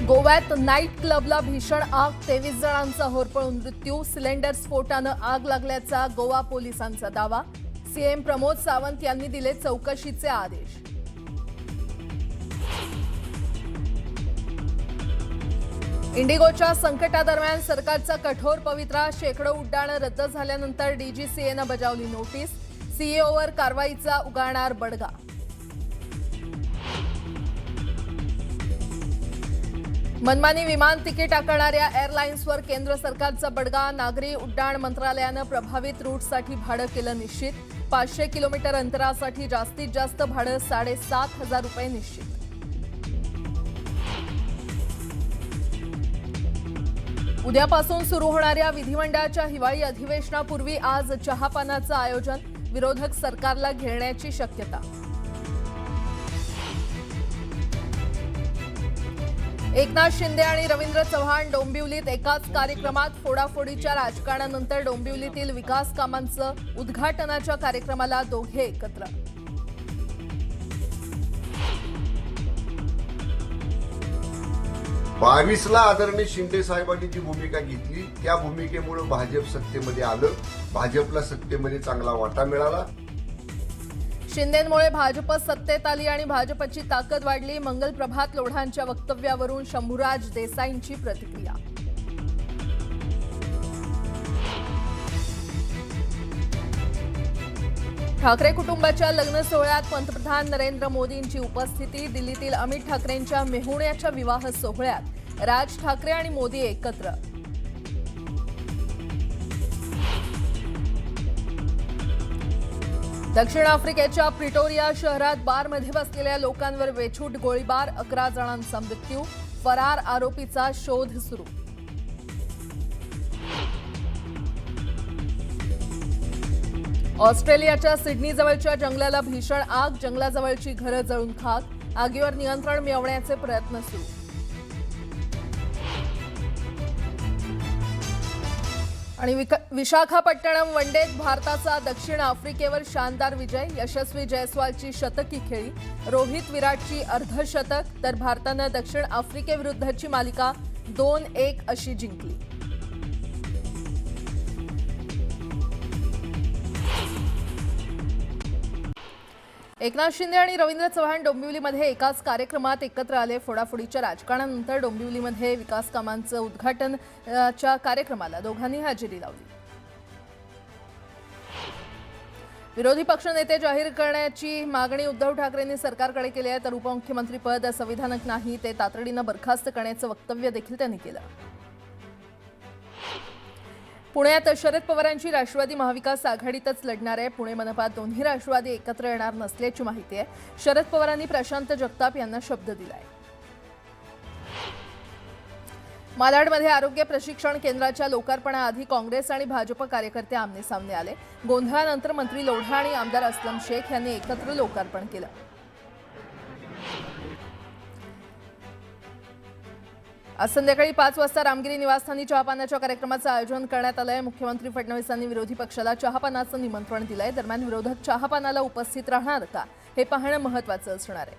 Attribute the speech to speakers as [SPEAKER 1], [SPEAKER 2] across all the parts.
[SPEAKER 1] गोव्यात नाईट क्लबला भीषण आग, 23 जणांचा होरपळून मृत्यू. सिलेंडर स्फोटानं आग लागल्याचा गोवा पोलिसांचा दावा. सीएम प्रमोद सावंत यांनी दिले चौकशीचे आदेश. इंडिगोच्या संकटादरम्यान सरकारचा कठोर पवित्रा. शेकडो उड्डाणं रद्द झाल्यानंतर डीजीसीएनं बजावली नोटीस. सीईओवर कारवाईचा उगारणार बडगा. मनमानी विमान तिकीट आकारणाऱ्या एअरलाईन्सवर केंद्र सरकारचा बडगा. नागरी उड्डाण मंत्रालयानं प्रभावित रूटसाठी भाडं केलं निश्चित. 500 किलोमीटर अंतरासाठी जास्तीत जास्त भाडं 7,500 रुपये निश्चित. उद्यापासून सुरू होणाऱ्या विधिमंडळाच्या हिवाळी अधिवेशनापूर्वी आज चहापानाचं आयोजन. विरोधक सरकारला घेरण्याची शक्यता. एकनाथ शिंदे आणि रवींद्र चव्हाण डोंबिवलीत एकाच कार्यक्रमात. फोडाफोडीच्या राजकारणानंतर डोंबिवलीतील विकास कामांचं उद्घाटनाच्या कार्यक्रमाला दोघे एकत्र.
[SPEAKER 2] ला आदरणीय शिंदे साहेबांनी जी भूमिका घेतली त्या भूमिकेमुळे भाजप सत्तेमध्ये आलं. भाजपला सत्तेमध्ये चांगला वाटा मिळाला.
[SPEAKER 1] शिंदेंमुळे भाजप सत्तेत आली आणि भाजपची ताकद वाढली. मंगल प्रभात लोढांच्या वक्तव्यावरून शंभूराज देसाईंची प्रतिक्रिया. ठाकरे कुटुंबाच्या लग्न सोहळ्यात पंतप्रधान नरेंद्र मोदींची उपस्थिती. दिल्लीतील अमित ठाकरेंच्या मेहुण्याच्या विवाह सोहळ्यात राज ठाकरे आणि मोदी एकत्र. दक्षिण आफ्रिकेच्या प्रिटोरिया शहरात बारमध्ये बसलेल्या लोकांवर बेछूट गोळीबार. 11 जणांचा मृत्यू. फरार आरोपीचा शोध सुरू. ऑस्ट्रेलियाच्या सिडनी जवळच्या जंगलाला भीषण आग. जंगलाजवळची घरं जळून खाक. आगीवर नियंत्रण मिळवण्याचे प्रयत्न सुरू. आणि विशाखापट्टणम वनडेत भारताचा दक्षिण आफ्रिकेवर शानदार विजय. यशस्वी जयस्वालची शतकी खेळी. रोहित विराटची अर्धशतक. तर भारतानं दक्षिण आफ्रिकेविरुद्धची मालिका 2-1 अशी जिंकली. एकनाथ शिंदे आणि रवींद्र चव्हाण डोंबिवलीमध्ये एकाच कार्यक्रमात एकत्र आले. फोडाफोडीच्या राजकारणानंतर डोंबिवलीमध्ये विकास कामांचं उद्घाटनाच्या कार्यक्रमाला दोघांनी हजेरी लावली. विरोधी पक्षनेते जाहीर करण्याची मागणी उद्धव ठाकरेंनी सरकारकडे केली आहे. तर उपमुख्यमंत्री पद संविधानिक नाही, ते तातडीनं बरखास्त करण्याचं वक्तव्य देखील त्यांनी केलं. पुण्यात शरद पवारांची राष्ट्रवादी महाविकास आघाडीतच लढणार आहे. पुणे मनपात दोन्ही राष्ट्रवादी एकत्र येणार नसल्याची माहिती आहे. शरद पवारांनी प्रशांत जगताप यांना शब्द दिलाय. मालाडमध्ये आरोग्य प्रशिक्षण केंद्राच्या लोकार्पणाआधी काँग्रेस आणि भाजप कार्यकर्ते आमनेसामने आले. गोंधळानंतर मंत्री लोढा आणि आमदार असलम शेख यांनी एकत्र लोकार्पण केलं. आज संध्याकाळी 5 वाजता रामगिरी निवासस्थानी चहापानाच्या कार्यक्रमाचं आयोजन करण्यात आलंय. मुख्यमंत्री फडणवीसांनी विरोधी पक्षाला चहापानाचं निमंत्रण दिलंय. दरम्यान विरोधक चहापानाला उपस्थित राहणार का हे पाहणं महत्त्वाचं असणार आहे.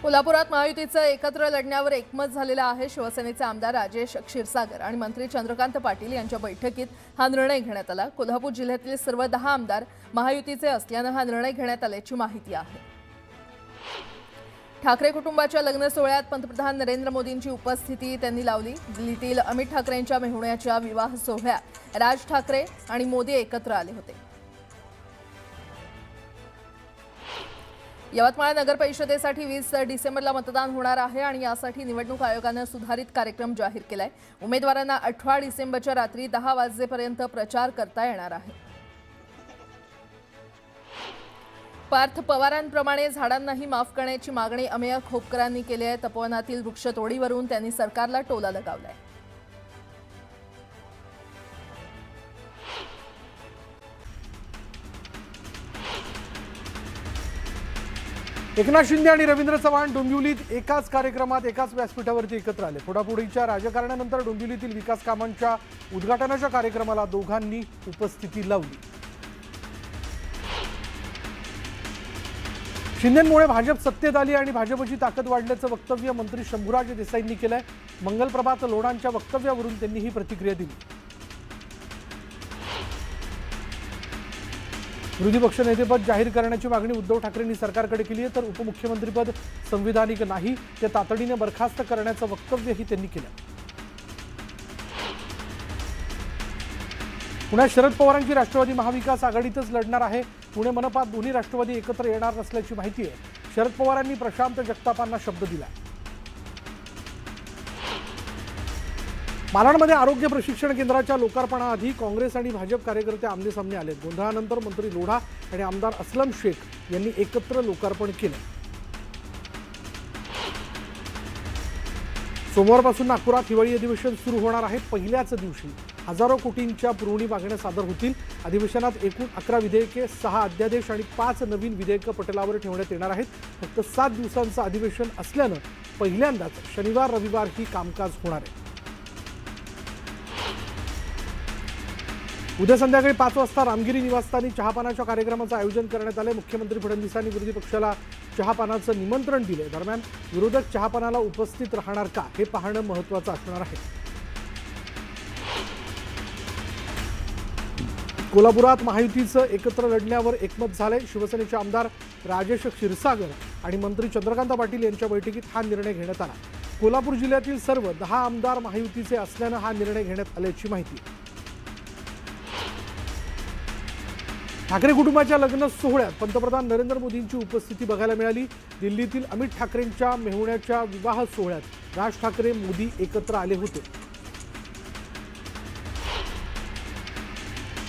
[SPEAKER 1] कोल्हापुरात महायुतीचं एकत्र लढण्यावर एकमत झालेलं आहे. शिवसेनेचे आमदार राजेश क्षीरसागर आणि मंत्री चंद्रकांत पाटील यांच्या बैठकीत हा निर्णय घेण्यात आला. कोल्हापूर जिल्ह्यातील सर्व 10 आमदार महायुतीचे असल्यानं हा निर्णय घेण्यात आल्याची माहिती आहे. ठाकरे कुटुंबाच्या लग्न सोहळ्यात पंतप्रधान नरेंद्र मोदींची उपस्थिती त्यांनी लावली. दिल्लीतील अमित ठाकरेंच्या मेहुण्याच्या विवाह सोहळ्यात राज ठाकरे आणि मोदी एकत्र आले होते. यवतमाळ नगर परिषदेसाठी 20 डिसेंबरला मतदान होणार आहे आणि यासाठी निवडणूक आयोगानं सुधारित कार्यक्रम जाहीर केलाय. उमेदवारांना 18 डिसेंबरच्या रात्री 10 वाजेपर्यंत प्रचार करता येणार आहे. पार्थ पवारांप्रमाणे झाडांनाही माफ करण्याची मागणी अमेय खोपकरांनी केली आहे. तपोवनातील वृक्षतोडीवरून त्यांनी सरकारला टोला लगावलाय.
[SPEAKER 3] एकनाथ शिंदे आणि रवींद्र चव्हाण डोंबिवलीत एकाच कार्यक्रमात एकाच व्यासपीठावरती एकत्र आले. फोडाफोडीच्या राजकारणानंतर डोंबिवलीतील विकास कामांच्या उद्घाटनाच्या कार्यक्रमाला दोघांनी उपस्थिती लावली. शिंदेंमुळे भाजप सत्तेत आली आणि भाजपची ताकद वाढल्याचं वक्तव्य मंत्री शंभूराज देसाईंनी केलंय. मंगलप्रभात लोढांच्या वक्तव्यावरून त्यांनी ही प्रतिक्रिया दिली. विरोधी पक्ष नेतेपद जाहीर करण्याची मागणी उद्धव ठाकरेंनी सरकारकडे केली आहे, तर उपमुख्यमंत्रीपद संविधानिक नाही, ते तातडीने बरखास्त करण्याचं वक्तव्यही त्यांनी केलं. पुण्यात शरद पवारांची राष्ट्रवादी महाविकास आघाडीतच लढणार आहे. पुणे मनपात दोन्ही राष्ट्रवादी एकत्र येणार नसल्याची माहिती आहे. शरद पवारांनी प्रशांत जगतापांना शब्द दिला. मालाडमध्ये आरोग्य प्रशिक्षण केंद्राच्या लोकार्पणाआधी काँग्रेस आणि भाजप कार्यकर्ते आमनेसामने आले. गोंधळानंतर मंत्री लोढा आणि आमदार अस्लम शेख यांनी एकत्र लोकार्पण केलं. सोमवारपासून नागपुरात हिवाळी अधिवेशन सुरू होणार आहे. पहिल्याच दिवशी हजारो कोटींच्या पुरवणी मागण्या सादर होतील. अधिवेशनात एकूण 11 विधेयके, 6 अध्यादेश आणि 5 नवीन विधेयकं पटलावर ठेवण्यात येणार आहेत. फक्त 7 दिवसांचं अधिवेशन असल्यानं पहिल्यांदाच शनिवार रविवार ही कामकाज होणार आहे. उद्या संध्याकाळी 5 वाजता रामगिरी निवासस्थानी चहापानाच्या कार्यक्रमाचं आयोजन करण्यात आलंय. मुख्यमंत्री फडणवीसांनी विरोधी पक्षाला चहापानाचं निमंत्रण दिले. दरम्यान विरोधक चहापानाला उपस्थित राहणार का हे पाहणं महत्त्वाचं असणार आहे. कोल्हापुरात महायुतीचं एकत्र लढण्यावर एकमत झालंय. शिवसेनेचे आमदार राजेश क्षीरसागर आणि मंत्री चंद्रकांत पाटील यांच्या बैठकीत हा निर्णय घेण्यात आला. कोल्हापूर जिल्ह्यातील सर्व 10 आमदार महायुतीचे असल्यानं हा निर्णय घेण्यात आल्याची माहिती. ठाकरे कुटुंबाच्या लग्न सोहळ्यात पंतप्रधान नरेंद्र मोदींची उपस्थिती बघायला मिळाली. दिल्लीतील अमित ठाकरेंच्या मेहुण्याच्या विवाह सोहळ्यात राज ठाकरे मोदी एकत्र आले होते.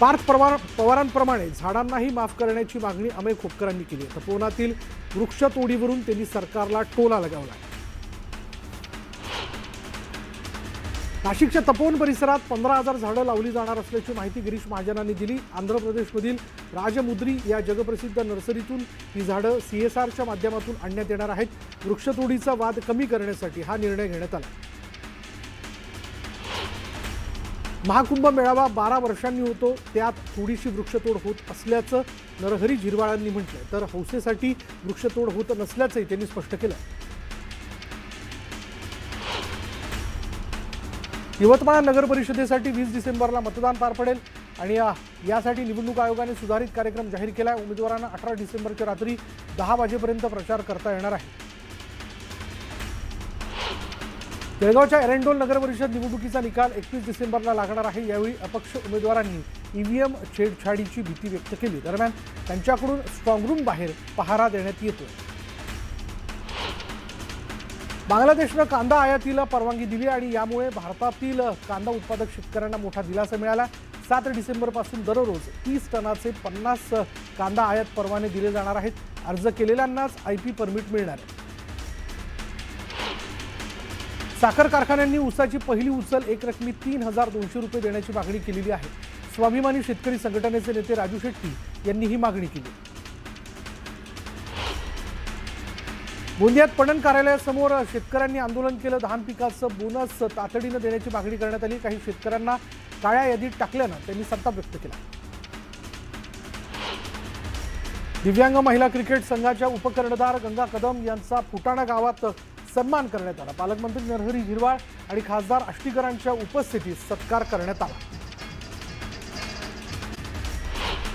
[SPEAKER 3] पार्थ पवारांप्रमाणे झाडांनाही माफ करण्याची मागणी अमेय खोपकरांनी केली. तपोवनातील वृक्षतोडीवरून त्यांनी सरकारला टोला लगावला. नाशिकच्या तपोवन परिसरात 15,000 झाडं लावली जाणार असल्याची माहिती गिरीश महाजनांनी दिली. आंध्र प्रदेशमधील राजमुद्री या जगप्रसिद्ध नर्सरीतून ही झाडं CSRच्या माध्यमातून आणण्यात येणार आहेत. वृक्षतोडीचा वाद कमी करण्यासाठी हा निर्णय घेण्यात आला. महाकुंभ मेळावा 12 वर्षांनी होतो, त्यात थोडीशी वृक्षतोड होत असल्याचं नरहरी झिरवाळांनी म्हटलंय, तर हौसेसाठी वृक्षतोड होत नसल्याचंही त्यांनी स्पष्ट केलं. यवतमाळ नगर परिषदेसाठी 20 डिसेंबरला मतदान पार पडेल आणि यासाठी निवडणूक आयोगाने सुधारित कार्यक्रम जाहीर केला आहे. उमेदवारांना 18 डिसेंबरच्या रात्री 10 वाजेपर्यंत प्रचार करता येणार आहे. जळगावच्या एरंडोल नगर परिषद निवडणुकीचा निकाल 21 डिसेंबरला लागणार आहे. यावेळी अपक्ष उमेदवारांनी EVM छेडछाडीची भीती व्यक्त केली. दरम्यान त्यांच्याकडून स्ट्रॉंगरूम बाहेर पहारा देण्यात येतोय. बांगलादेशनं कांदा आयातीला परवानगी दिली आणि यामुळे भारतातील कांदा उत्पादक शेतकऱ्यांना मोठा दिलासा मिळाला. 7 डिसेंबरपासून दररोज 30 टनाचे 50 कांदा आयात परवाने दिले जाणार आहेत. अर्ज केलेल्यांनाच IP परमिट मिळणार आहे. साखर कारखान्यांनी ऊसाची पहिली उचल एकरकमी 3,200 रुपये देण्याची मागणी केलेली आहे. स्वाभिमानी शेतकरी संघटनेचे नेते राजू शेट्टी यांनी ही मागणी केली. गोंदियात पणन कार्यालयासमोर शेतकऱ्यांनी आंदोलन केलं. धान पिकाचं बोनस तातडीनं देण्याची मागणी करण्यात आली. काही शेतकऱ्यांना काळ्या यादीत टाकल्यानं त्यांनी संताप व्यक्त केला. दिव्यांग महिला क्रिकेट संघाच्या उपकर्णधार गंगा कदम यांचा फुटाणा गावात सन्मान करण्यात आला. पालकमंत्री नरहरी झिरवाळ आणि खासदार आष्टीकरांच्या उपस्थितीत सत्कार करण्यात आला.